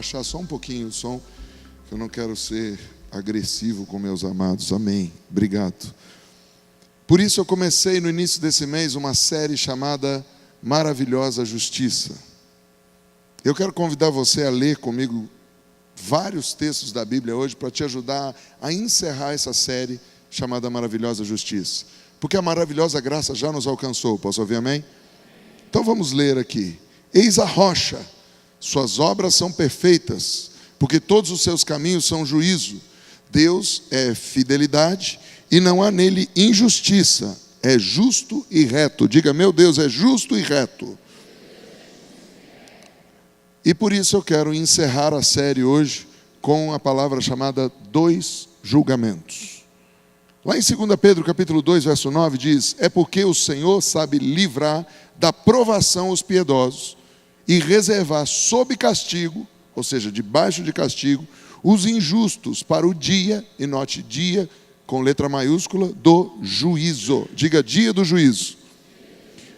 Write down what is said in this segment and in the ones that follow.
baixar só um pouquinho o som, que eu não quero ser agressivo com meus amados. Amém. Obrigado. Por isso eu comecei no início desse mês uma série chamada Maravilhosa Justiça. Eu quero convidar você a ler comigo vários textos da Bíblia hoje para te ajudar a encerrar essa série chamada Maravilhosa Justiça. Porque a maravilhosa graça já nos alcançou. Posso ouvir amém? Então vamos ler aqui. Eis a rocha, suas obras são perfeitas, porque todos os seus caminhos são juízo. Deus é fidelidade e não há nele injustiça. É justo e reto. Diga, meu Deus é justo e reto. E por isso eu quero encerrar a série hoje com a palavra chamada dois julgamentos. Lá em 2 Pedro capítulo 2, verso 9 diz: é porque o Senhor sabe livrar da provação os piedosos e reservar sob castigo, ou seja, debaixo de castigo, os injustos para o dia, e note dia com letra maiúscula, do juízo. Diga, dia do juízo.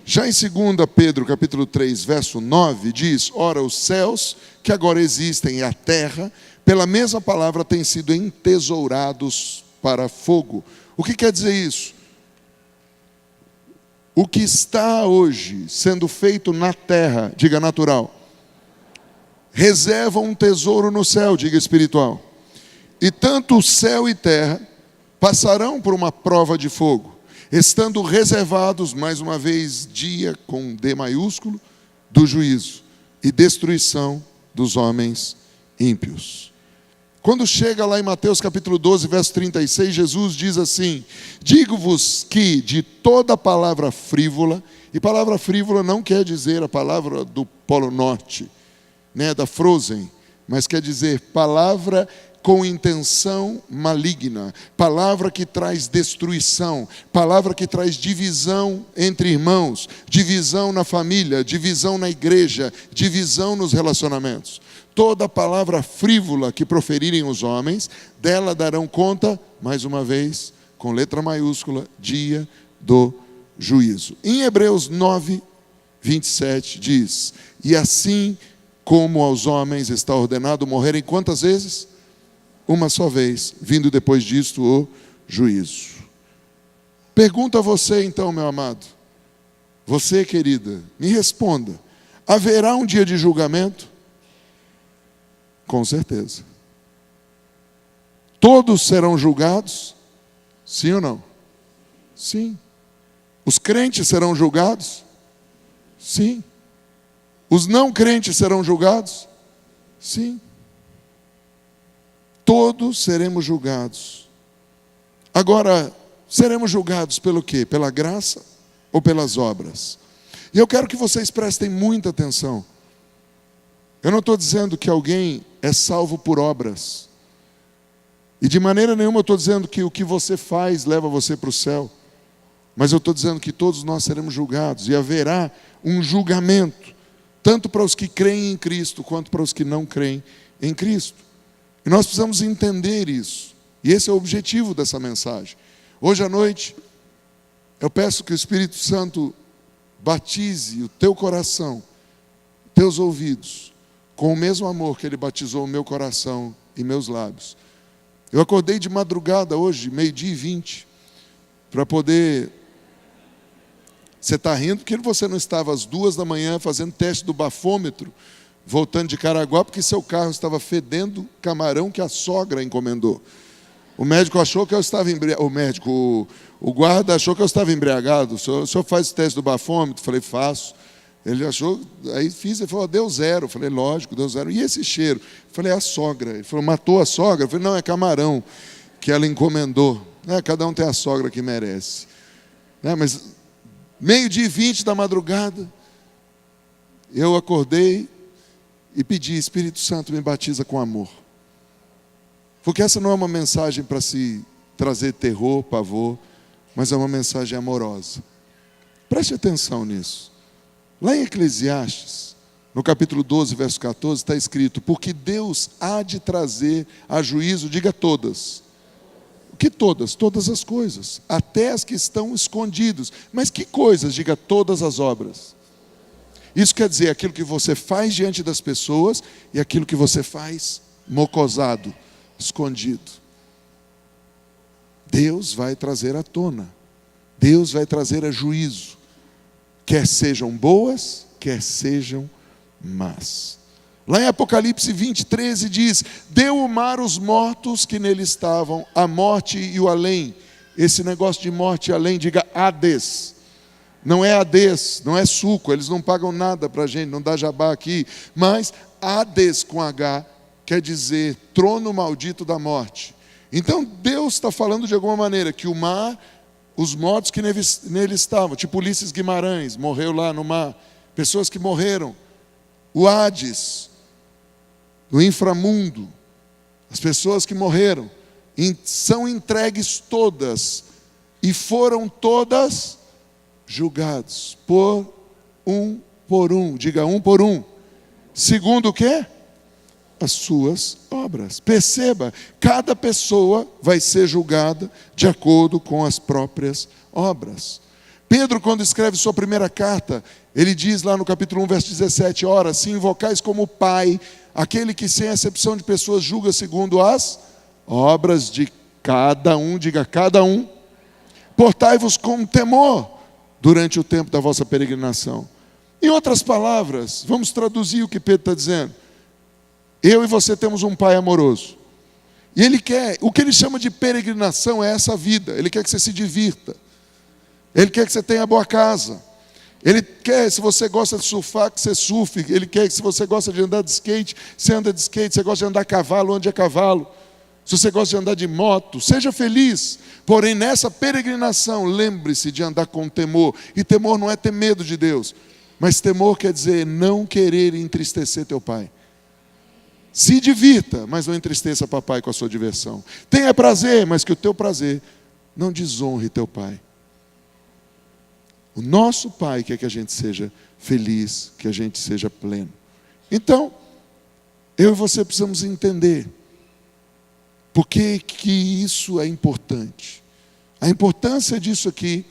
Já em 2 Pedro capítulo 3, verso 9 diz: ora, os céus que agora existem e a terra, pela mesma palavra, têm sido entesourados para fogo. O que quer dizer isso? O que está hoje sendo feito na terra, diga natural, reserva um tesouro no céu, diga espiritual. E tanto o céu e terra passarão por uma prova de fogo, estando reservados, mais uma vez, dia com D maiúsculo, do juízo e destruição dos homens ímpios. Quando chega lá em Mateus capítulo 12, verso 36, Jesus diz assim: digo-vos que de toda palavra frívola, e palavra frívola não quer dizer a palavra do Polo Norte, né, da Frozen, mas quer dizer palavra com intenção maligna, palavra que traz destruição, palavra que traz divisão entre irmãos, divisão na família, divisão na igreja, divisão nos relacionamentos. Toda palavra frívola que proferirem os homens, dela darão conta, mais uma vez, com letra maiúscula, dia do juízo. Em Hebreus 9, 27 diz: e assim como aos homens está ordenado morrerem quantas vezes? Uma só vez, vindo depois disto o juízo. Pergunto a você então, meu amado, você querida, me responda: haverá um dia de julgamento? Com certeza. Todos serão julgados? Sim ou não? Sim. Os crentes serão julgados? Sim. Os não crentes serão julgados? Sim. Todos seremos julgados. Agora, seremos julgados pelo quê? Pela graça ou pelas obras? E eu quero que vocês prestem muita atenção. Eu não estou dizendo que alguém é salvo por obras. E de maneira nenhuma eu estou dizendo que o que você faz leva você para o céu. Mas eu estou dizendo que todos nós seremos julgados. E haverá um julgamento, tanto para os que creem em Cristo, quanto para os que não creem em Cristo. E nós precisamos entender isso. E esse é o objetivo dessa mensagem. Hoje à noite, eu peço que o Espírito Santo batize o teu coração, teus ouvidos, com o mesmo amor que Ele batizou o meu coração e meus lábios. Eu acordei de madrugada hoje, 12:20, para poder... Você está rindo porque você não estava às 2 da manhã fazendo teste do bafômetro, voltando de Caraguá, porque seu carro estava fedendo camarão que a sogra encomendou. O médico achou que eu estava embriagado. O guarda achou que eu estava embriagado. O senhor faz o teste do bafômetro? Falei, faço. Ele achou, aí fiz, ele falou, deu 0. Falei, lógico, deu 0. E esse cheiro? Falei, é a sogra. Ele falou, matou a sogra? Falei, não, é camarão que ela encomendou. Cada um tem a sogra que merece. Mas 12:20 da madrugada, eu acordei e pedi: Espírito Santo, me batiza com amor. Porque essa não é uma mensagem para se trazer terror, pavor, mas é uma mensagem amorosa. Preste atenção nisso. Lá em Eclesiastes, no capítulo 12, verso 14, está escrito: porque Deus há de trazer a juízo, diga todas. O que todas? Todas as coisas, até as que estão escondidas. Mas que coisas? Diga todas as obras. Isso quer dizer aquilo que você faz diante das pessoas e aquilo que você faz mocosado, escondido. Deus vai trazer à tona. Deus vai trazer a juízo. Quer sejam boas, quer sejam más. Lá em Apocalipse 20, 13 diz: deu o mar os mortos que nele estavam, a morte e o além. Esse negócio de morte e além, diga Hades. Não é Hades, não é suco, eles não pagam nada para a gente, não dá jabá aqui. Mas Hades com H quer dizer trono maldito da morte. Então Deus está falando de alguma maneira que o mar, os mortos que nele estavam, tipo Ulisses Guimarães, morreu lá no mar, pessoas que morreram, o Hades, o inframundo, as pessoas que morreram, são entregues todas, e foram todas julgados, por um, diga um por um, segundo o quê? As suas obras. Perceba, cada pessoa vai ser julgada de acordo com as próprias obras. Pedro, quando escreve sua primeira carta, ele diz lá no capítulo 1, verso 17, ora, se invocais como Pai, aquele que sem acepção de pessoas julga segundo as obras de cada um, diga cada um, portai-vos com temor durante o tempo da vossa peregrinação. Em outras palavras, vamos traduzir o que Pedro está dizendo. Eu e você temos um Pai amoroso. E Ele quer, o que Ele chama de peregrinação é essa vida. Ele quer que você se divirta. Ele quer que você tenha boa casa. Ele quer, se você gosta de surfar, que você surfe. Ele quer que, se você gosta de andar de skate, você anda de skate. Se você gosta de andar a cavalo, ande a cavalo. Se você gosta de andar de moto, seja feliz. Porém, nessa peregrinação, lembre-se de andar com temor. E temor não é ter medo de Deus. Mas temor quer dizer não querer entristecer teu pai. Se divirta, mas não entristeça papai com a sua diversão. Tenha prazer, mas que o teu prazer não desonre teu pai. O nosso Pai quer que a gente seja feliz, que a gente seja pleno. Então, eu e você precisamos entender por que isso é importante. A importância disso aqui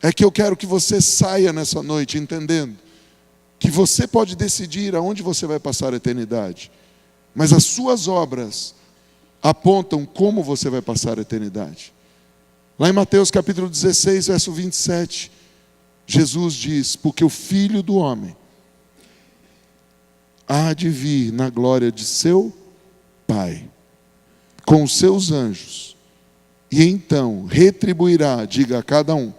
é que eu quero que você saia nessa noite entendendo que você pode decidir aonde você vai passar a eternidade, mas as suas obras apontam como você vai passar a eternidade. Lá em Mateus capítulo 16, verso 27, Jesus diz: porque o Filho do Homem há de vir na glória de seu Pai, com os seus anjos, e então retribuirá, diga a cada um,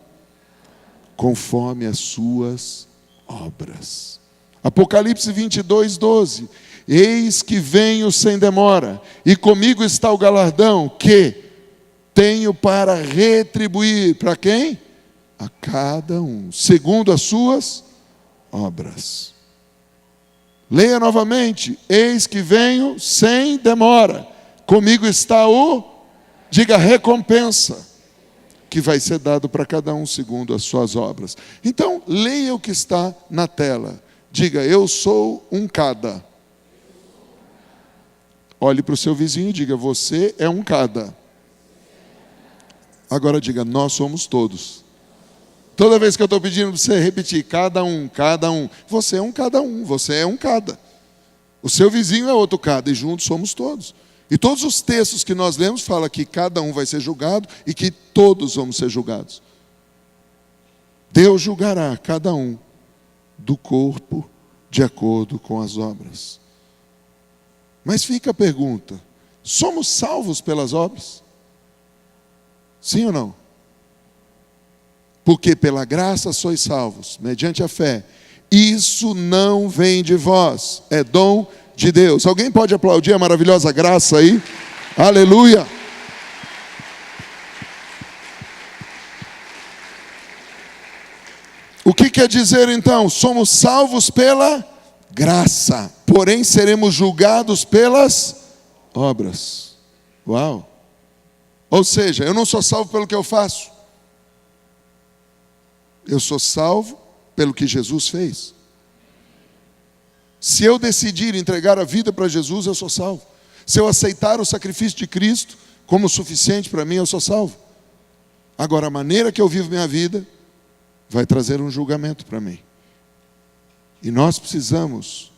conforme as suas obras. Apocalipse 22, 12. Eis que venho sem demora, e comigo está o galardão que tenho para retribuir. Para quem? A cada um, segundo as suas obras. Leia novamente. Eis que venho sem demora, comigo está diga recompensa, que vai ser dado para cada um segundo as suas obras. Então, leia o que está na tela. Diga, eu sou um cada. Olhe para o seu vizinho e diga, você é um cada. Agora diga, nós somos todos. Toda vez que eu estou pedindo para você repetir, cada um, você é um cada um, você é um cada. O seu vizinho é outro cada, e juntos somos todos. E todos os textos que nós lemos falam que cada um vai ser julgado e que todos vamos ser julgados. Deus julgará cada um do corpo de acordo com as obras. Mas fica a pergunta, somos salvos pelas obras? Sim ou não? Porque pela graça sois salvos, mediante a fé. Isso não vem de vós, é dom de Deus. Alguém pode aplaudir a maravilhosa graça aí? Aleluia! O que quer dizer então? Somos salvos pela graça, porém seremos julgados pelas obras. Uau! Ou seja, eu não sou salvo pelo que eu faço. Eu sou salvo pelo que Jesus fez. Se eu decidir entregar a vida para Jesus, eu sou salvo. Se eu aceitar o sacrifício de Cristo como suficiente para mim, eu sou salvo. Agora, a maneira que eu vivo minha vida vai trazer um julgamento para mim. E nós precisamos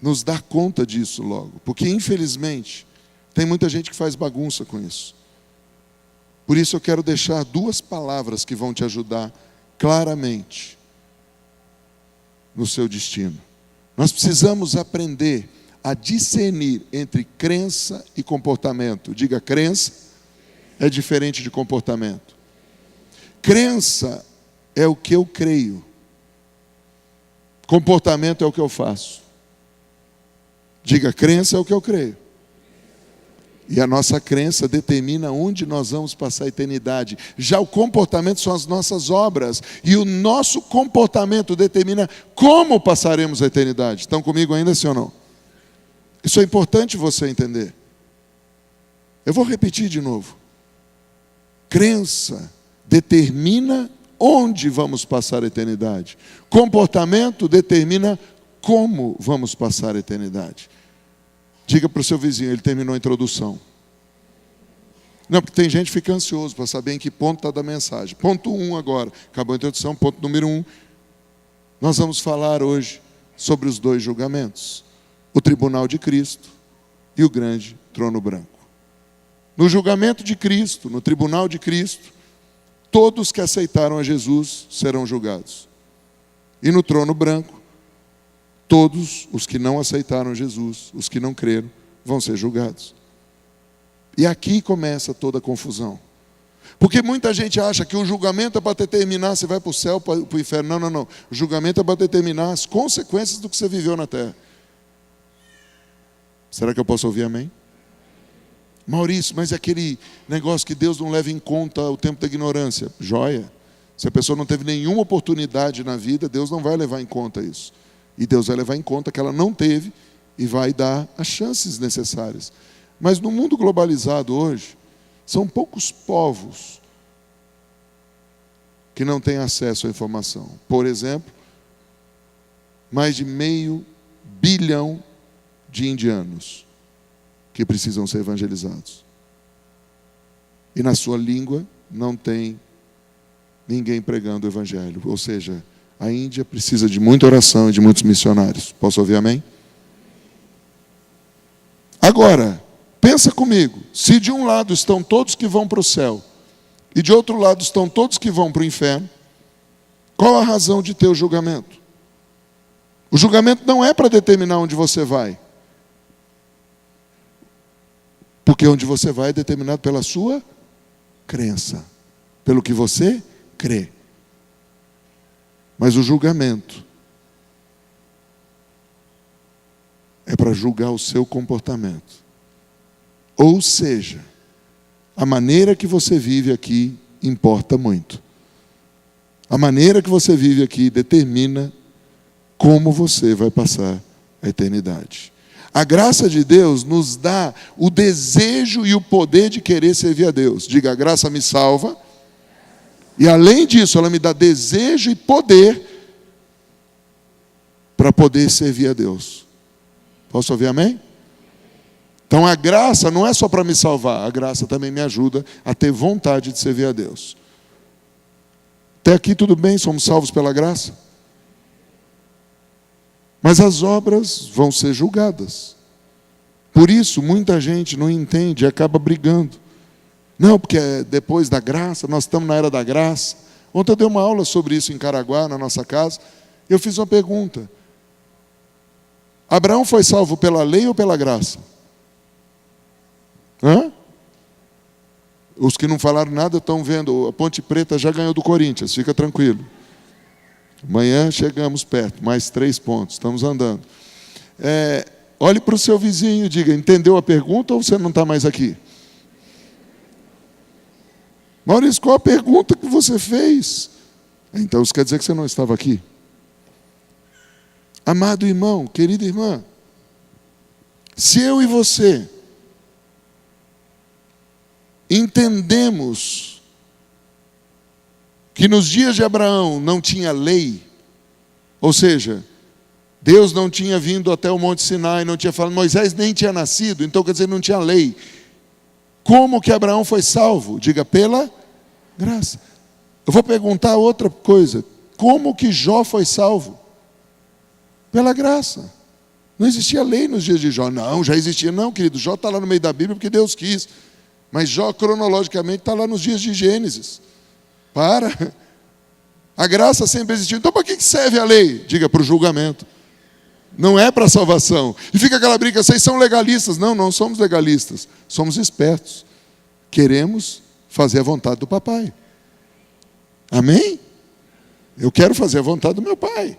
nos dar conta disso logo, porque infelizmente tem muita gente que faz bagunça com isso. Por isso eu quero deixar 2 palavras que vão te ajudar claramente no seu destino. Nós precisamos aprender a discernir entre crença e comportamento. Diga, crença é diferente de comportamento. Crença é o que eu creio. Comportamento é o que eu faço. Diga, crença é o que eu creio. E a nossa crença determina onde nós vamos passar a eternidade. Já o comportamento são as nossas obras. E o nosso comportamento determina como passaremos a eternidade. Estão comigo ainda, sim ou não? Isso é importante você entender. Eu vou repetir de novo. Crença determina onde vamos passar a eternidade. Comportamento determina como vamos passar a eternidade. Diga para o seu vizinho, ele terminou a introdução. Não, porque tem gente que fica ansioso para saber em que ponto está da mensagem. Ponto 1 agora. Acabou a introdução, ponto número 1. Nós vamos falar hoje sobre os 2 julgamentos. O tribunal de Cristo e o grande trono branco. No julgamento de Cristo, no tribunal de Cristo, todos que aceitaram a Jesus serão julgados. E no trono branco, todos os que não aceitaram Jesus, os que não creram, vão ser julgados. E aqui começa toda a confusão. Porque muita gente acha que o julgamento é para determinar se vai para o céu ou para o inferno. Não, não, não. O julgamento é para determinar as consequências do que você viveu na terra. Será que eu posso ouvir amém? Maurício, mas é aquele negócio que Deus não leva em conta o tempo da ignorância. Joia. Se a pessoa não teve nenhuma oportunidade na vida, Deus não vai levar em conta isso. E Deus vai levar em conta que ela não teve e vai dar as chances necessárias. Mas no mundo globalizado hoje, são poucos povos que não têm acesso à informação. Por exemplo, mais de 500 milhões de indianos que precisam ser evangelizados. E na sua língua não tem ninguém pregando o evangelho. Ou seja, a Índia precisa de muita oração e de muitos missionários. Posso ouvir amém? Agora, pensa comigo. Se de um lado estão todos que vão para o céu e de outro lado estão todos que vão para o inferno, qual a razão de ter o julgamento? O julgamento não é para determinar onde você vai. Porque onde você vai é determinado pela sua crença, pelo que você crê. Mas o julgamento é para julgar o seu comportamento. Ou seja, a maneira que você vive aqui importa muito. A maneira que você vive aqui determina como você vai passar a eternidade. A graça de Deus nos dá o desejo e o poder de querer servir a Deus. Diga, a graça me salva. E além disso, ela me dá desejo e poder para poder servir a Deus. Posso ouvir amém? Então a graça não é só para me salvar. A graça também me ajuda a ter vontade de servir a Deus. Até aqui tudo bem, somos salvos pela graça. Mas as obras vão ser julgadas. Por isso, muita gente não entende e acaba brigando. Não, porque depois da graça, nós estamos na era da graça. Ontem eu dei uma aula sobre isso em Caraguá, na nossa casa. Eu fiz uma pergunta. Abraão foi salvo pela lei ou pela graça? Hã? Os que não falaram nada estão vendo. A Ponte Preta já ganhou do Corinthians, fica tranquilo. Amanhã chegamos perto, mais 3 pontos, estamos andando. Olhe para o seu vizinho e diga, entendeu a pergunta ou você não está mais aqui? Maurício, qual a pergunta que você fez? Então isso quer dizer que você não estava aqui. Amado irmão, querida irmã, se eu e você entendemos que nos dias de Abraão não tinha lei, ou seja, Deus não tinha vindo até o Monte Sinai, não tinha falado, Moisés nem tinha nascido, então quer dizer, não tinha lei. Como que Abraão foi salvo? Diga, pela graça. Eu vou perguntar outra coisa. Como que Jó foi salvo? Pela graça. Não existia lei nos dias de Jó. Não, já existia. Não, querido, Jó está lá no meio da Bíblia porque Deus quis. Mas Jó, cronologicamente, está lá nos dias de Gênesis. Para. A graça sempre existiu. Então, para que serve a lei? Diga, para o julgamento. Não é para a salvação. E fica aquela briga, vocês são legalistas. Não, não somos legalistas. Somos espertos. Queremos fazer a vontade do papai. Amém? Eu quero fazer a vontade do meu pai.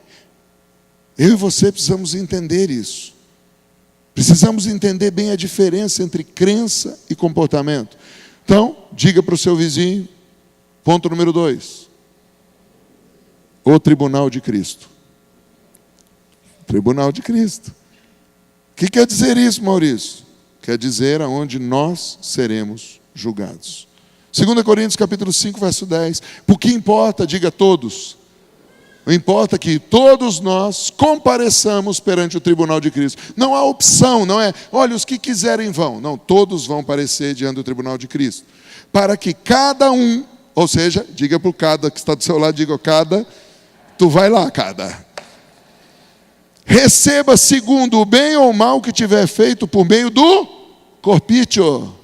Eu e você precisamos entender isso. Precisamos entender bem a diferença entre crença e comportamento. Então, diga para o seu vizinho, ponto número 2. O tribunal de Cristo. Tribunal de Cristo. O que quer dizer isso, Maurício? Quer dizer aonde nós seremos julgados. 2 Coríntios capítulo 5, verso 10. Por que importa, diga todos. Não importa que todos nós compareçamos perante o tribunal de Cristo. Não há opção, não é, olha, os que quiserem vão. Não, todos vão parecer diante do tribunal de Cristo. Para que cada um, ou seja, diga para o cada que está do seu lado, diga cada, tu vai lá, cada. Receba segundo o bem ou o mal que tiver feito por meio do corpício,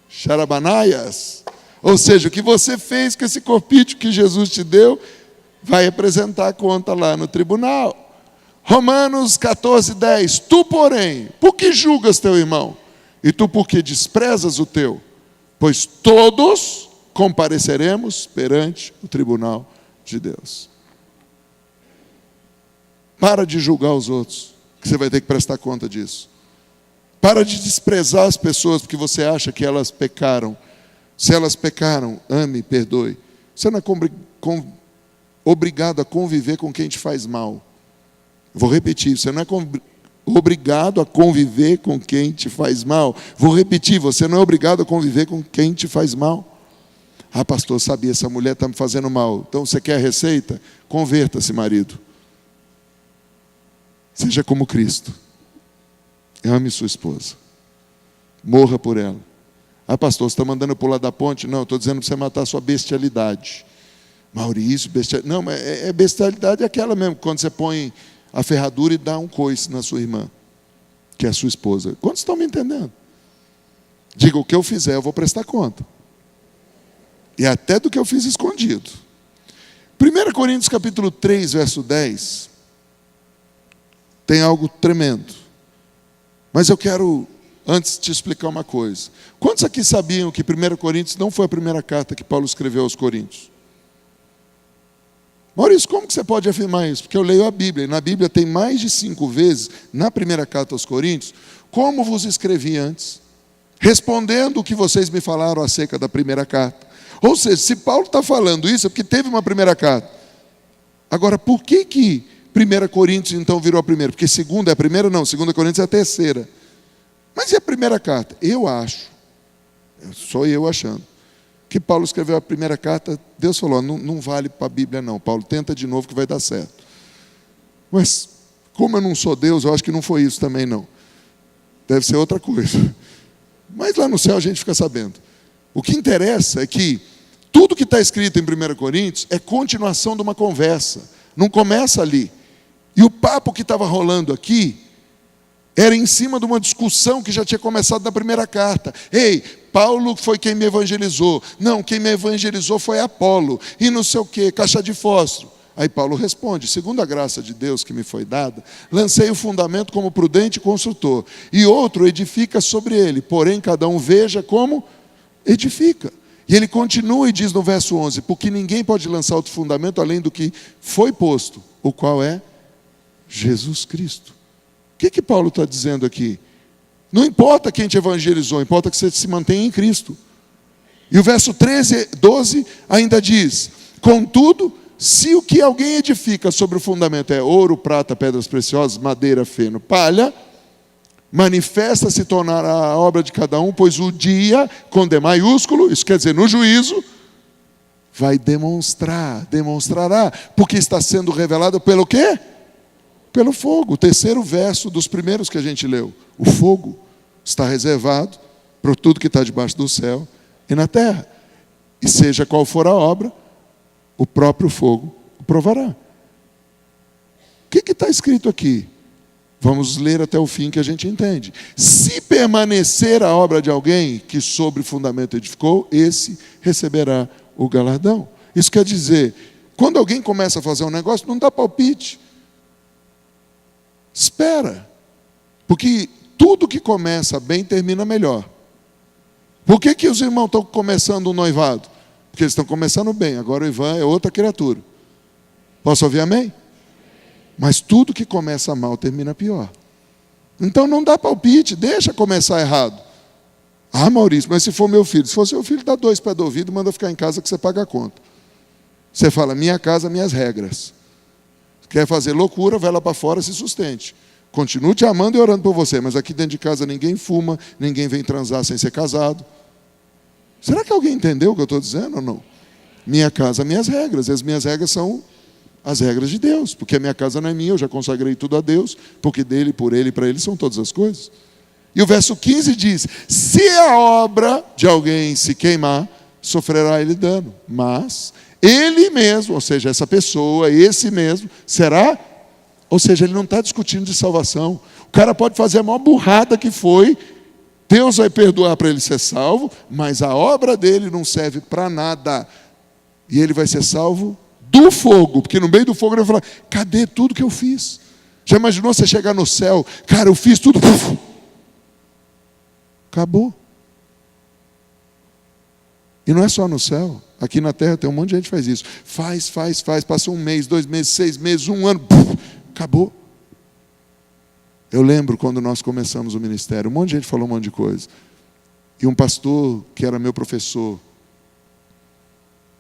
charabanaias. Ou seja, o que você fez com esse corpício que Jesus te deu, vai apresentar a conta lá no tribunal. Romanos 14, 10. Tu, porém, por que julgas teu irmão? E tu por que desprezas o teu? Pois todos compareceremos perante o tribunal de Deus. Para de julgar os outros, que você vai ter que prestar conta disso. Para de desprezar as pessoas, porque você acha que elas pecaram. Se elas pecaram, ame e perdoe. Você não é obrigado a conviver com quem te faz mal. Vou repetir, você não é obrigado a conviver com quem te faz mal. Vou repetir, você não é obrigado a conviver com quem te faz mal. Ah, pastor, sabia, essa mulher está me fazendo mal. Então, você quer a receita? Converta-se, marido. Seja como Cristo. Ame sua esposa. Morra por ela. Ah, pastor, você está mandando pular da ponte? Não, estou dizendo para você matar a sua bestialidade. Maurício, bestialidade. Não, mas bestialidade é aquela mesmo, quando você põe a ferradura e dá um coice na sua irmã, que é a sua esposa. Quantos estão me entendendo? Diga, o que eu fizer, eu vou prestar conta. E até do que eu fiz escondido. 1 Coríntios capítulo 3, verso 10, tem algo tremendo. Mas eu quero, antes, te explicar uma coisa. Quantos aqui sabiam que 1 Coríntios não foi a primeira carta que Paulo escreveu aos Coríntios? Maurício, como que você pode afirmar isso? Porque eu leio a Bíblia, e na Bíblia tem mais de 5 vezes, na primeira carta aos Coríntios, como vos escrevi antes, respondendo o que vocês me falaram acerca da primeira carta. Ou seja, se Paulo está falando isso, é porque teve uma primeira carta. Agora, por que 1 Coríntios então virou a primeira? Porque segunda é a primeira? Não, 2 Coríntios é a terceira. Mas e a primeira carta? Eu acho, sou eu achando, que Paulo escreveu a primeira carta, Deus falou, não vale para a Bíblia não, Paulo, tenta de novo que vai dar certo. Mas, como eu não sou Deus, eu acho que não foi isso também não. Deve ser outra coisa. Mas lá no céu a gente fica sabendo. O que interessa é que tudo que está escrito em 1 Coríntios é continuação de uma conversa. Não começa ali. E o papo que estava rolando aqui era em cima de uma discussão que já tinha começado na primeira carta. Ei, Paulo foi quem me evangelizou. Não, quem me evangelizou foi Apolo. E não sei o quê, caixa de fósforo. Aí Paulo responde, segundo a graça de Deus que me foi dada, lancei o fundamento como prudente construtor. E outro edifica sobre ele. Porém, cada um veja como edifica. E ele continua e diz no verso 11, porque ninguém pode lançar outro fundamento além do que foi posto, o qual é Jesus Cristo. O que Paulo está dizendo aqui? Não importa quem te evangelizou, importa que você se mantenha em Cristo. E o verso 13, 12 ainda diz, contudo, se o que alguém edifica sobre o fundamento é ouro, prata, pedras preciosas, madeira, feno, palha, manifesta se tornará a obra de cada um, pois o dia, com D maiúsculo, isso quer dizer no juízo, vai demonstrará, porque está sendo revelado pelo quê? Pelo fogo. O terceiro verso dos primeiros que a gente leu. O fogo está reservado para tudo que está debaixo do céu e na terra. E seja qual for a obra, o próprio fogo provará. O que está escrito aqui? Vamos ler até o fim que a gente entende. Se permanecer a obra de alguém que sobre fundamento edificou, esse receberá o galardão. Isso quer dizer, quando alguém começa a fazer um negócio, não dá palpite. Espera. Porque tudo que começa bem termina melhor. Por que os irmãos estão começando um noivado? Porque eles estão começando bem. Agora o Ivan é outra criatura. Posso ouvir amém? Mas tudo que começa mal termina pior. Então não dá palpite, deixa começar errado. Ah, Maurício, mas se for meu filho, se for seu filho, dá 2 pés do ouvido e manda ficar em casa que você paga a conta. Você fala, minha casa, minhas regras. Quer fazer loucura, vai lá para fora, se sustente. Continue te amando e orando por você, mas aqui dentro de casa ninguém fuma, ninguém vem transar sem ser casado. Será que alguém entendeu o que eu estou dizendo ou não? Minha casa, minhas regras. E as minhas regras são as regras de Deus, porque a minha casa não é minha, eu já consagrei tudo a Deus, porque dele, por ele e para ele são todas as coisas. E o verso 15 diz, se a obra de alguém se queimar, sofrerá ele dano, mas ele mesmo, ou seja, essa pessoa, esse mesmo, será, ou seja, ele não está discutindo de salvação. O cara pode fazer a maior burrada que foi, Deus vai perdoar para ele ser salvo, mas a obra dele não serve para nada, e ele vai ser salvo do fogo, porque no meio do fogo ele vai falar, cadê tudo que eu fiz? Já imaginou você chegar no céu, cara, eu fiz tudo, puf, acabou. E não é só no céu, aqui na terra tem um monte de gente que faz isso, faz, passa 1 mês, 2 meses, 6 meses, 1 ano, puf, acabou. Eu lembro quando nós começamos o ministério, um monte de gente falou um monte de coisa, e um pastor que era meu professor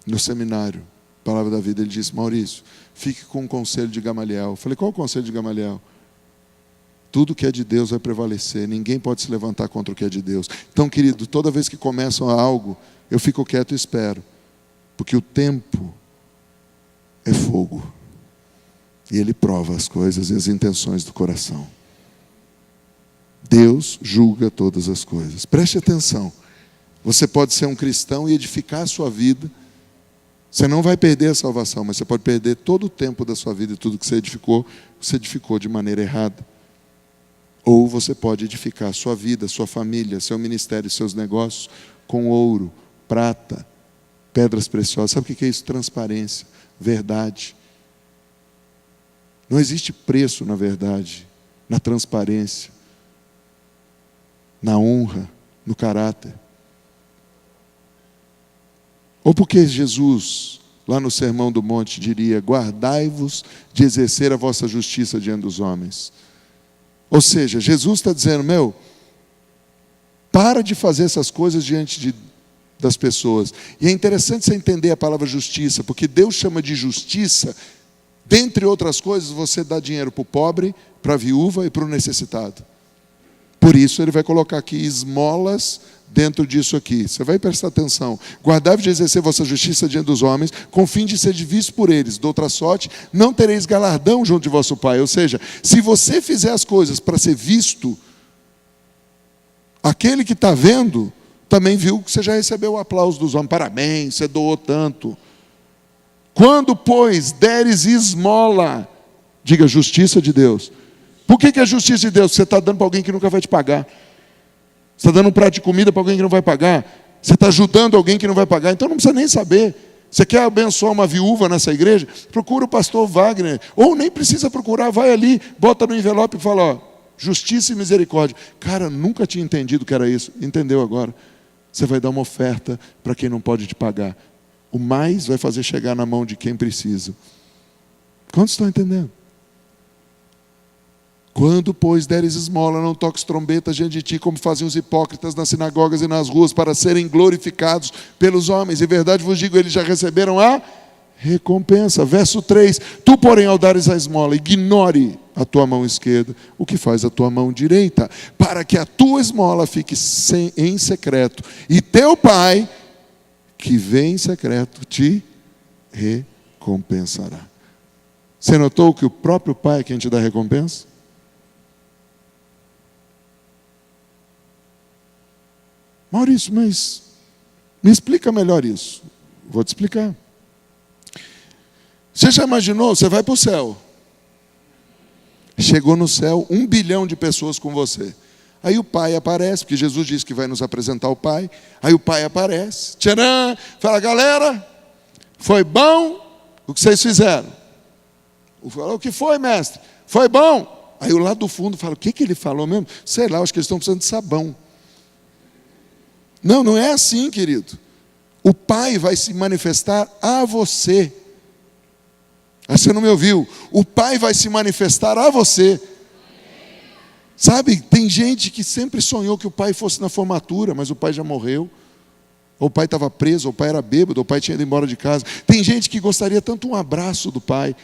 no seminário, Palavra da Vida, ele disse, Maurício, fique com o conselho de Gamaliel. Eu falei, qual o conselho de Gamaliel? Tudo que é de Deus vai prevalecer, ninguém pode se levantar contra o que é de Deus. Então, querido, toda vez que começam algo, eu fico quieto e espero, porque o tempo é fogo, e ele prova as coisas e as intenções do coração. Deus julga todas as coisas. Preste atenção, você pode ser um cristão e edificar a sua vida. Você não vai perder a salvação, mas você pode perder todo o tempo da sua vida e tudo que você edificou de maneira errada. Ou você pode edificar a sua vida, sua família, seu ministério, seus negócios com ouro, prata, pedras preciosas. Sabe o que é isso? Transparência, verdade. Não existe preço na verdade, na transparência, na honra, no caráter. Ou porque Jesus, lá no Sermão do Monte, diria, guardai-vos de exercer a vossa justiça diante dos homens. Ou seja, Jesus está dizendo, para de fazer essas coisas diante das pessoas. E é interessante você entender a palavra justiça, porque Deus chama de justiça, dentre outras coisas, você dá dinheiro para o pobre, para a viúva e para o necessitado. Por isso ele vai colocar aqui esmolas dentro disso aqui. Você vai prestar atenção. Guardai-vos de exercer vossa justiça diante dos homens, com o fim de ser visto por eles. De outra sorte, não tereis galardão junto de vosso Pai. Ou seja, se você fizer as coisas para ser visto, aquele que está vendo, também viu que você já recebeu o aplauso dos homens. Parabéns, você doou tanto. Quando, pois, deres esmola, diga justiça de Deus. Por que é justiça de Deus? Você está dando para alguém que nunca vai te pagar. Você está dando um prato de comida para alguém que não vai pagar. Você está ajudando alguém que não vai pagar. Então não precisa nem saber. Você quer abençoar uma viúva nessa igreja? Procura o pastor Wagner. Ou nem precisa procurar, vai ali, bota no envelope e fala, justiça e misericórdia. Cara, nunca tinha entendido o que era isso. Entendeu agora? Você vai dar uma oferta para quem não pode te pagar. O mais vai fazer chegar na mão de quem precisa. Quantos estão entendendo? Quando, pois, deres esmola, não toques trombetas diante de ti, como fazem os hipócritas nas sinagogas e nas ruas, para serem glorificados pelos homens. Em verdade vos digo, eles já receberam a recompensa. Verso 3, tu, porém, ao dares a esmola, ignore a tua mão esquerda, o que faz a tua mão direita, para que a tua esmola fique em secreto, e teu Pai, que vê em secreto, te recompensará. Você notou que o próprio Pai é quem te dá recompensa? Maurício, mas me explica melhor isso. Vou te explicar. Você já imaginou? Você vai para o céu. Chegou no céu 1 bilhão de pessoas com você. Aí o Pai aparece, porque Jesus disse que vai nos apresentar o Pai. Aí o Pai aparece. Tcharam! Fala, galera, foi bom o que vocês fizeram? O que foi, mestre? Foi bom. Aí o lado do fundo fala, o que ele falou mesmo? Sei lá, acho que eles estão precisando de sabão. Não, não é assim, querido. O Pai vai se manifestar a você. Ah, você não me ouviu? O Pai vai se manifestar a você. Sabe, tem gente que sempre sonhou que o pai fosse na formatura, mas o pai já morreu. Ou o pai estava preso, ou o pai era bêbado, ou o pai tinha ido embora de casa. Tem gente que gostaria tanto um abraço do pai,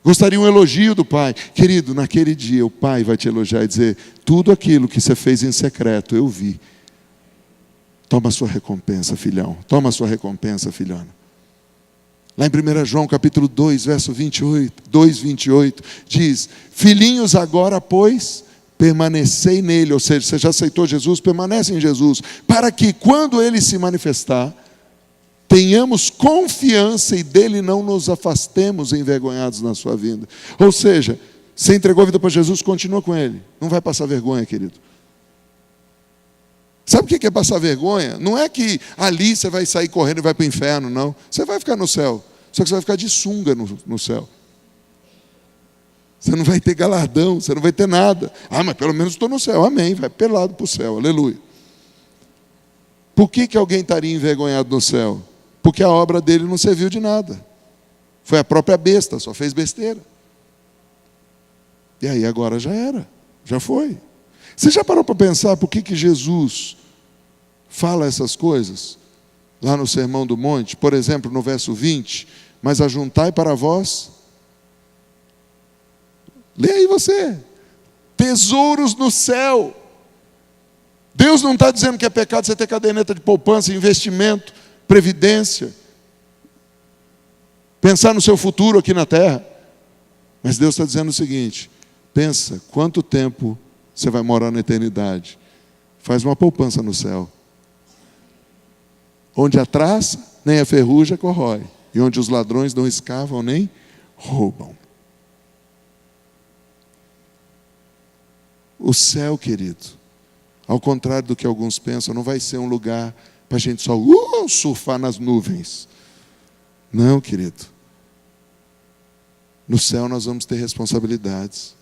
gostaria um elogio do pai. Querido, naquele dia o pai vai te elogiar e dizer, tudo aquilo que você fez em secreto, eu vi. Toma a sua recompensa, filhão. Toma a sua recompensa, filhona. Lá em 1 João capítulo 2, verso 28, diz, filhinhos agora, pois, permanecei nele, ou seja, você já aceitou Jesus, permanece em Jesus, para que quando ele se manifestar, tenhamos confiança e dele não nos afastemos envergonhados na sua vinda. Ou seja, você entregou a vida para Jesus, continua com ele, não vai passar vergonha, querido. Sabe o que é passar vergonha? Não é que ali você vai sair correndo e vai para o inferno, não. Você vai ficar no céu, só que você vai ficar de sunga no céu. Você não vai ter galardão, você não vai ter nada. Ah, mas pelo menos estou no céu, amém, vai pelado para o céu, aleluia. Por que alguém estaria envergonhado no céu? Porque a obra dele não serviu de nada. Foi a própria besta, só fez besteira. E aí agora já era, já foi. Você já parou para pensar por que Jesus fala essas coisas? Lá no Sermão do Monte, por exemplo, no verso 20, mas ajuntai para vós, lê aí você, tesouros no céu. Deus não está dizendo que é pecado você ter caderneta de poupança, investimento, previdência, pensar no seu futuro aqui na terra. Mas Deus está dizendo o seguinte, pensa quanto tempo você vai morar na eternidade. Faz uma poupança no céu. Onde a traça, nem a ferrugem corrói. E onde os ladrões não escavam, nem roubam. O céu, querido, ao contrário do que alguns pensam, não vai ser um lugar para a gente só surfar nas nuvens. Não, querido. No céu nós vamos ter responsabilidades.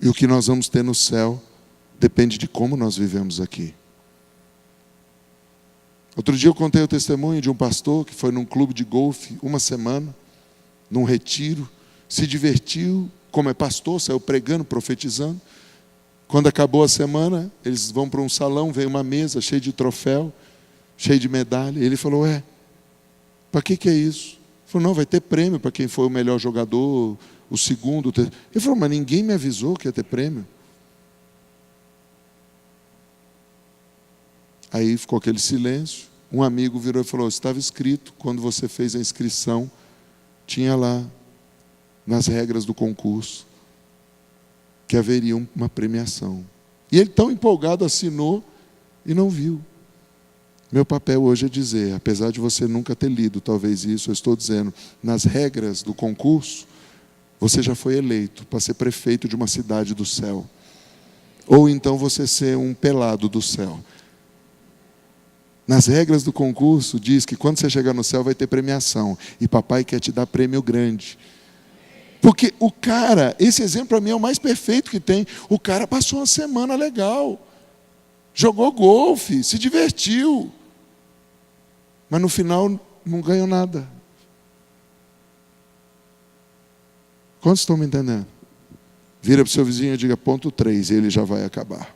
E o que nós vamos ter no céu depende de como nós vivemos aqui. Outro dia eu contei o testemunho de um pastor que foi num clube de golfe uma semana, num retiro, se divertiu, como é pastor, saiu pregando, profetizando. Quando acabou a semana, eles vão para um salão, vem uma mesa cheia de troféu, cheia de medalha. E ele falou, para que é isso? Ele falou, não, vai ter prêmio para quem foi o melhor jogador, o segundo. Ele falou, mas ninguém me avisou que ia ter prêmio. Aí ficou aquele silêncio. Um amigo virou e falou, estava escrito, quando você fez a inscrição, tinha lá, nas regras do concurso, que haveria uma premiação. E ele, tão empolgado, assinou e não viu. Meu papel hoje é dizer, apesar de você nunca ter lido talvez isso, eu estou dizendo, nas regras do concurso, você já foi eleito para ser prefeito de uma cidade do céu. Ou então você ser um pelado do céu. Nas regras do concurso diz que quando você chegar no céu vai ter premiação. E papai quer te dar prêmio grande. Porque o cara, esse exemplo para mim é o mais perfeito que tem. O cara passou uma semana legal. Jogou golfe, se divertiu. Mas no final não ganhou nada. Quantos estão me entendendo? Vira para o seu vizinho e diga ponto 3, e ele já vai acabar.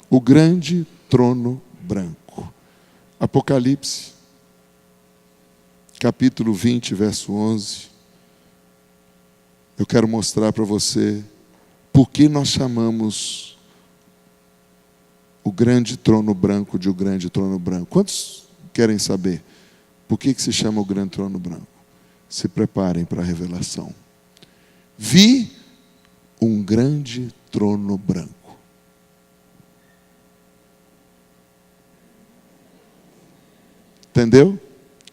O grande trono branco. Apocalipse, capítulo 20, verso 11. Eu quero mostrar para você por que nós chamamos o grande trono branco de o grande trono branco. Quantos querem saber por que se chama o grande trono branco? Se preparem para a revelação. Vi um grande trono branco. Entendeu?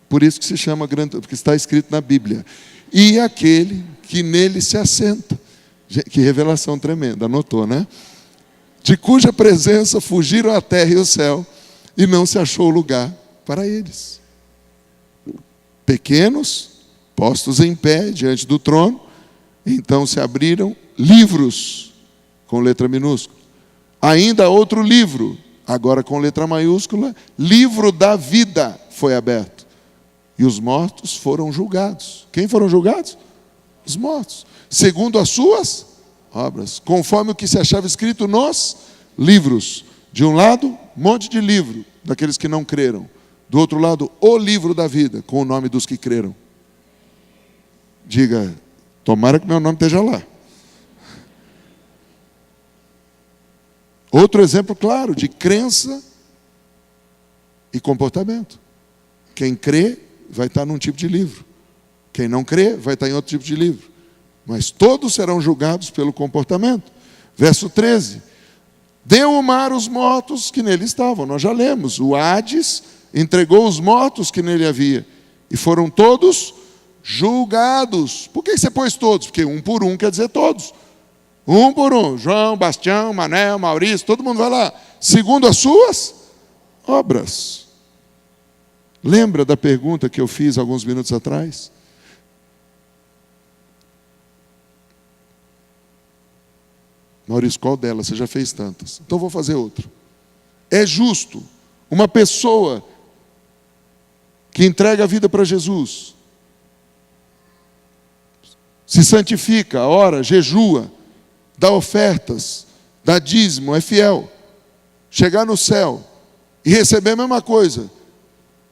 Por isso que se chama grande, porque está escrito na Bíblia. E aquele que nele se assenta. Que revelação tremenda, anotou, né? De cuja presença fugiram a terra e o céu, e não se achou lugar para eles. Pequenos, postos em pé diante do trono, então se abriram livros, com letra minúscula. Ainda outro livro, agora com letra maiúscula, livro da vida foi aberto. E os mortos foram julgados. Quem foram julgados? Os mortos. Segundo as suas obras, conforme o que se achava escrito nos livros. De um lado, um monte de livro, daqueles que não creram. Do outro lado, o livro da vida, com o nome dos que creram. Diga, tomara que meu nome esteja lá. Outro exemplo claro de crença e comportamento. Quem crê vai estar num tipo de livro. Quem não crê vai estar em outro tipo de livro. Mas todos serão julgados pelo comportamento. Verso 13. Deu o mar os mortos que nele estavam. Nós já lemos. O Hades entregou os mortos que nele havia. E foram todos julgados. Por que você pôs todos? Porque um por um quer dizer todos. Um por um. João, Bastião, Manel, Maurício, todo mundo vai lá. Segundo as suas obras. Lembra da pergunta que eu fiz alguns minutos atrás? Maurício, qual delas? Você já fez tantas. Então vou fazer outra. É justo uma pessoa que entrega a vida para Jesus, se santifica, ora, jejua, dá ofertas, dá dízimo, é fiel, chegar no céu e receber a mesma coisa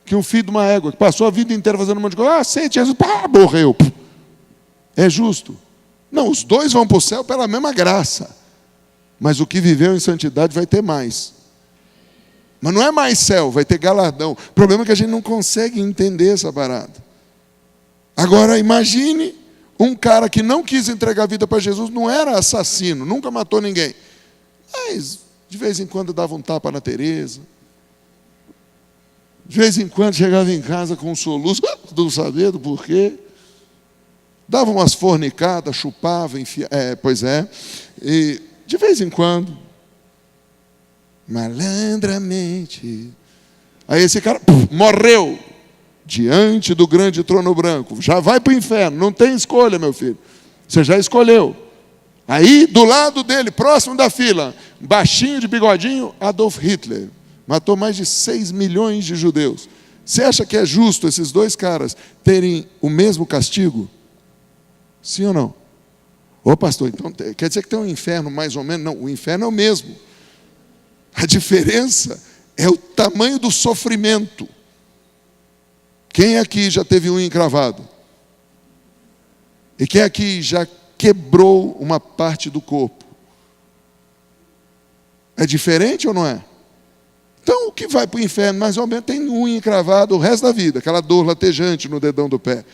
que um filho de uma égua, que passou a vida inteira fazendo um monte de coisa, aceite Jesus, pá, morreu. É justo? Não, os dois vão para o céu pela mesma graça. Mas o que viveu em santidade vai ter mais. Mas não é mais céu, vai ter galardão. O problema é que a gente não consegue entender essa parada. Agora imagine um cara que não quis entregar a vida para Jesus, não era assassino, nunca matou ninguém. Mas de vez em quando dava um tapa na Tereza. De vez em quando chegava em casa com um soluço, não sabia do porquê. Dava umas fornicadas, chupava, e de vez em quando, malandramente, aí esse cara morreu diante do grande trono branco. Já vai para o inferno, não tem escolha, meu filho. Você já escolheu. Aí, do lado dele, próximo da fila, baixinho de bigodinho, Adolf Hitler. Matou mais de 6 milhões de judeus. Você acha que é justo esses dois caras terem o mesmo castigo? Sim ou não? Ô pastor, então quer dizer que tem um inferno mais ou menos? Não, o inferno é o mesmo. A diferença é o tamanho do sofrimento. Quem aqui já teve unha encravado? E quem aqui já quebrou uma parte do corpo? É diferente ou não é? Então o que vai para o inferno mais ou menos tem unha encravada o resto da vida, aquela dor latejante no dedão do pé.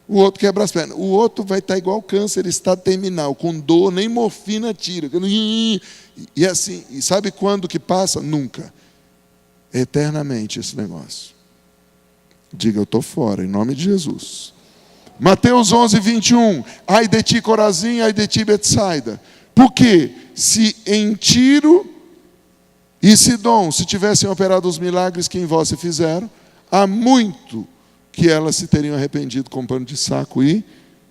O outro quebra as pernas. O outro vai estar igual câncer, estado terminal, com dor, nem morfina tira. E assim, e sabe quando que passa? Nunca. Eternamente esse negócio. Diga, eu estou fora, em nome de Jesus. Mateus 11, 21. Ai de ti, Corazim, ai de ti, Betsaida. Porque se em Tiro e Sidom se tivessem operado os milagres que em vós se fizeram, há muito que elas se teriam arrependido com pano de saco e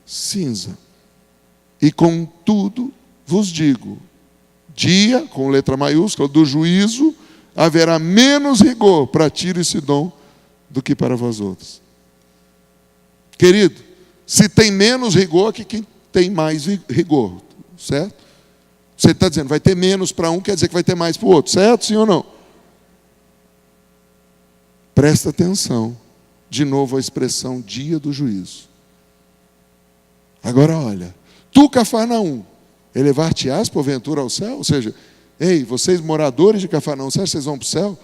cinza. E contudo vos digo, dia, com letra maiúscula, do juízo, haverá menos rigor para Tiro e Sidom do que para vós outros. Querido, se tem menos rigor, que quem tem mais rigor, certo? Você está dizendo, vai ter menos para um, quer dizer que vai ter mais para o outro, certo? Sim ou não? Presta atenção. De novo a expressão dia do juízo. Agora olha, tu Cafarnaum, elevar-te-ás porventura ao céu? Ou seja, ei, vocês moradores de Cafarnaum, você acha que vocês vão para o céu?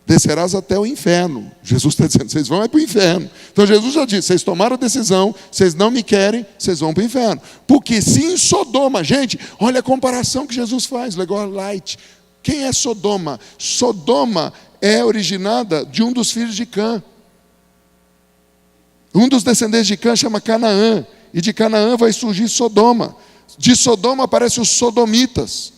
Descerás até o inferno. Jesus está dizendo, vocês vão para o inferno. Então Jesus já disse, vocês tomaram a decisão, vocês não me querem, vocês vão para o inferno. Porque se em Sodoma, gente, olha a comparação que Jesus faz, legal, light. Quem é Sodoma? Sodoma é originada de um dos filhos de Cã. Um dos descendentes de Cã chama Canaã, e de Canaã vai surgir Sodoma. De Sodoma aparecem os sodomitas.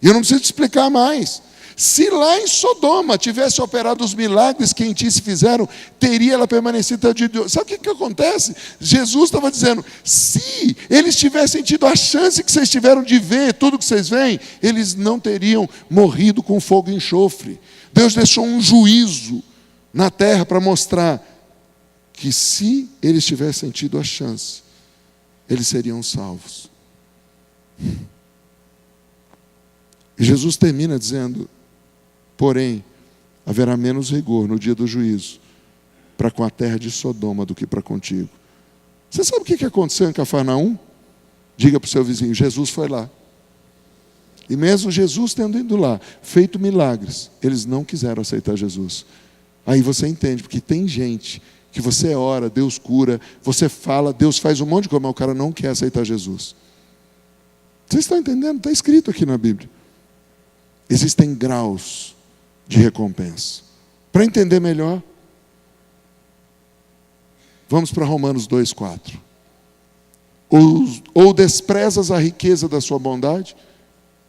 E eu não preciso te explicar mais. Se lá em Sodoma tivesse operado os milagres que em ti se fizeram, teria ela permanecido de Deus. Sabe o que acontece? Jesus estava dizendo, se eles tivessem tido a chance que vocês tiveram de ver tudo que vocês veem, eles não teriam morrido com fogo e enxofre. Deus deixou um juízo na terra para mostrar que se eles tivessem tido a chance, eles seriam salvos. E Jesus termina dizendo, porém, haverá menos rigor no dia do juízo para com a terra de Sodoma do que para contigo. Você sabe o que aconteceu em Cafarnaum? Diga para o seu vizinho, Jesus foi lá. E mesmo Jesus tendo ido lá, feito milagres, eles não quiseram aceitar Jesus. Aí você entende, porque tem gente que você ora, Deus cura, você fala, Deus faz um monte de coisa, mas o cara não quer aceitar Jesus. Vocês estão entendendo? Está escrito aqui na Bíblia. Existem graus de recompensa. Para entender melhor, vamos para Romanos 2,4. Ou desprezas a riqueza da sua bondade,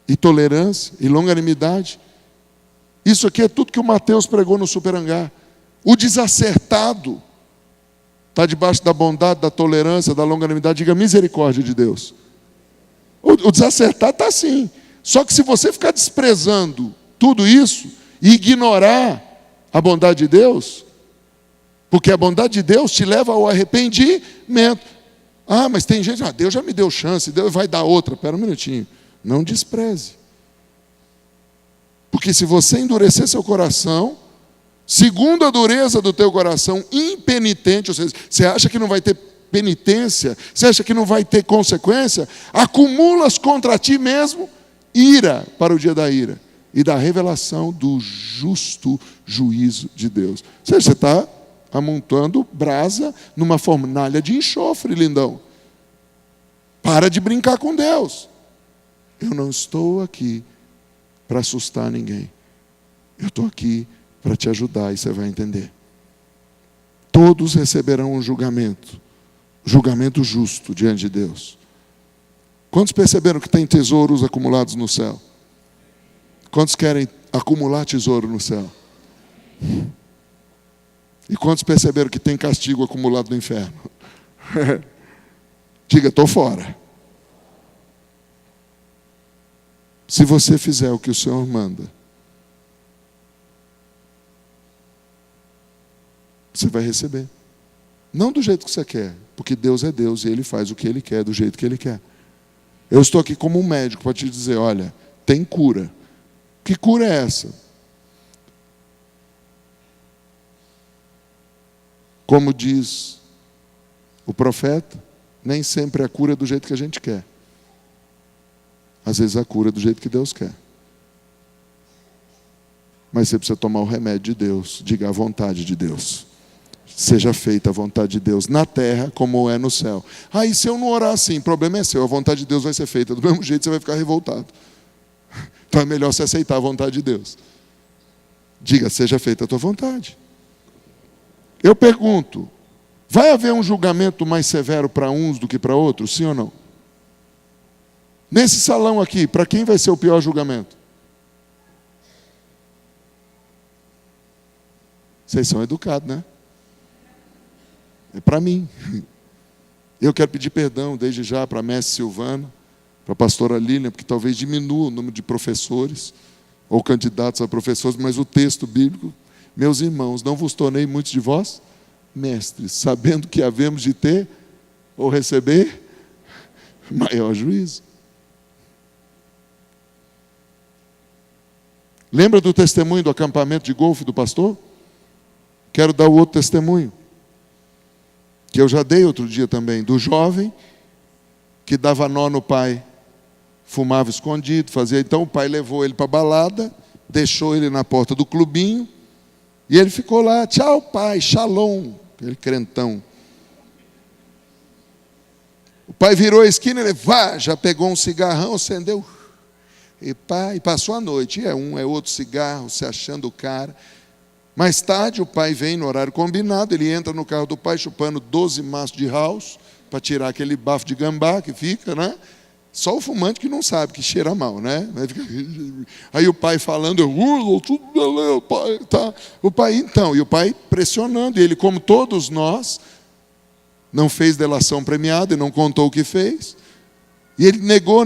e tolerância, e longanimidade. Isso aqui é tudo que o Mateus pregou no Super Hangar. O desacertado está debaixo da bondade, da tolerância, da longanimidade. Diga misericórdia de Deus. O desacertado está assim. Só que se você ficar desprezando tudo isso e ignorar a bondade de Deus, porque a bondade de Deus te leva ao arrependimento. Ah, mas tem gente, Deus já me deu chance, Deus vai dar outra. Espera um minutinho. Não despreze. Porque se você endurecer seu coração, segundo a dureza do teu coração, impenitente, ou seja, você acha que não vai ter penitência, você acha que não vai ter consequência, acumulas contra ti mesmo ira para o dia da ira e da revelação do justo juízo de Deus. Ou seja, você está amontando brasa numa fornalha de enxofre, lindão. Para de brincar com Deus. Eu não estou aqui para assustar ninguém. Eu estou aqui para te ajudar e você vai entender. Todos receberão um julgamento justo diante de Deus. Quantos perceberam que tem tesouros acumulados no céu? Quantos querem acumular tesouro no céu? E quantos perceberam que tem castigo acumulado no inferno? Diga, estou fora. Se você fizer o que o Senhor manda, você vai receber. Não do jeito que você quer, porque Deus é Deus e Ele faz o que Ele quer, do jeito que Ele quer. Eu estou aqui como um médico para te dizer, olha, tem cura. Que cura é essa? Como diz o profeta, nem sempre a cura é do jeito que a gente quer. Às vezes a cura é do jeito que Deus quer. Mas você precisa tomar o remédio de Deus. Diga a vontade de Deus. Seja feita a vontade de Deus na terra como é no céu. E se eu não orar assim, o problema é seu. A vontade de Deus vai ser feita. Do mesmo jeito você vai ficar revoltado. Então é melhor você aceitar a vontade de Deus. Diga, seja feita a tua vontade. Eu pergunto, vai haver um julgamento mais severo para uns do que para outros? Sim ou não? Nesse salão aqui, para quem vai ser o pior julgamento? Vocês são educados, né? É para mim. Eu quero pedir perdão desde já para a mestre Silvana, para a pastora Lilian, porque talvez diminua o número de professores ou candidatos a professores, mas o texto bíblico, meus irmãos, não vos tornei muitos de vós mestres, sabendo que havemos de ter ou receber maior juízo. Lembra do testemunho do acampamento de golfe do pastor? Quero dar o outro testemunho, que eu já dei outro dia também, do jovem que dava nó no pai, fumava escondido, fazia. Então o pai levou ele para a balada, deixou ele na porta do clubinho, e ele ficou lá, tchau pai, shalom, aquele crentão. O pai virou a esquina, ele já pegou um cigarrão, acendeu, e passou a noite, é outro cigarro, se achando o cara. Mais tarde, o pai vem no horário combinado, ele entra no carro do pai chupando 12 maços de house, para tirar aquele bafo de gambá que fica, né? Só o fumante que não sabe, que cheira mal, né? Aí o pai falando, tudo beleza, pai, tá? O pai, então, e o pai pressionando, e ele, como todos nós, não fez delação premiada e não contou o que fez. E ele negou,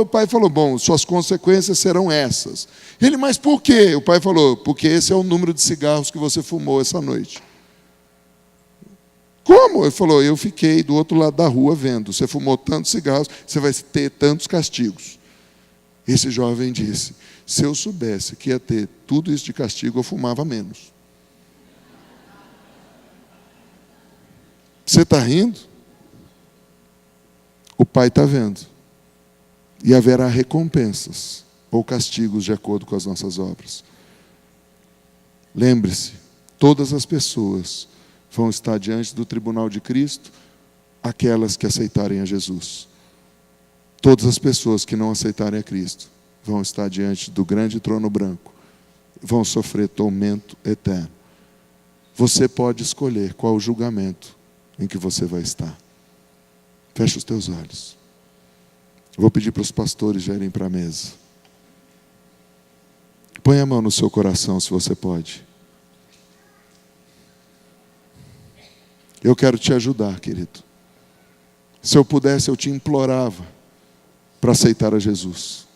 o pai falou, bom, suas consequências serão essas. Ele, mas por quê? O pai falou, porque esse é o número de cigarros que você fumou essa noite. Como? Ele falou, eu fiquei do outro lado da rua vendo. Você fumou tantos cigarros, você vai ter tantos castigos. Esse jovem disse, se eu soubesse que ia ter tudo isso de castigo, eu fumava menos. Você está rindo? O pai está vendo. E haverá recompensas ou castigos de acordo com as nossas obras. Lembre-se, todas as pessoas vão estar diante do tribunal de Cristo, aquelas que aceitarem a Jesus. Todas as pessoas que não aceitarem a Cristo vão estar diante do grande trono branco, vão sofrer tormento eterno. Você pode escolher qual o julgamento em que você vai estar. Feche os teus olhos. Vou pedir para os pastores já irem para a mesa. Põe a mão no seu coração, se você pode. Eu quero te ajudar, querido. Se eu pudesse, eu te implorava para aceitar a Jesus.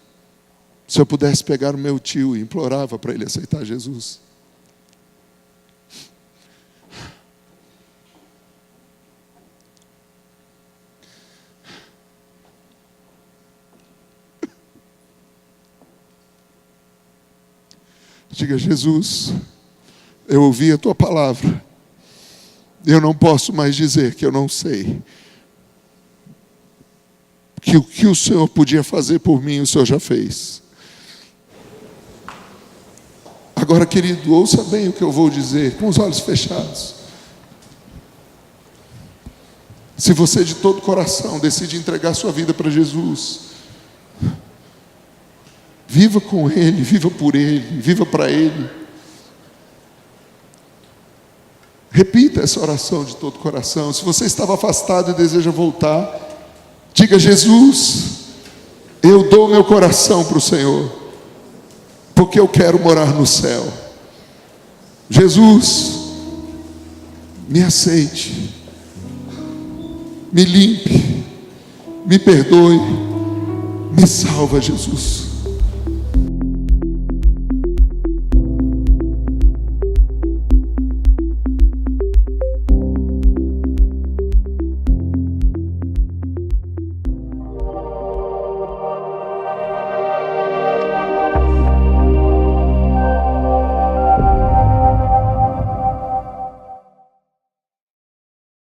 Se eu pudesse pegar o meu tio e implorava para ele aceitar Jesus. Diga, Jesus, eu ouvi a tua palavra. Eu não posso mais dizer que eu não sei. Que o que o Senhor podia fazer por mim, o Senhor já fez. Agora, querido, ouça bem o que eu vou dizer, com os olhos fechados. Se você de todo coração decide entregar sua vida para Jesus, viva com Ele, viva por Ele, viva para Ele. Repita essa oração de todo coração. Se você estava afastado e deseja voltar, diga, Jesus, eu dou meu coração para o Senhor, porque eu quero morar no céu. Jesus, me aceite, me limpe, me perdoe, me salva, Jesus.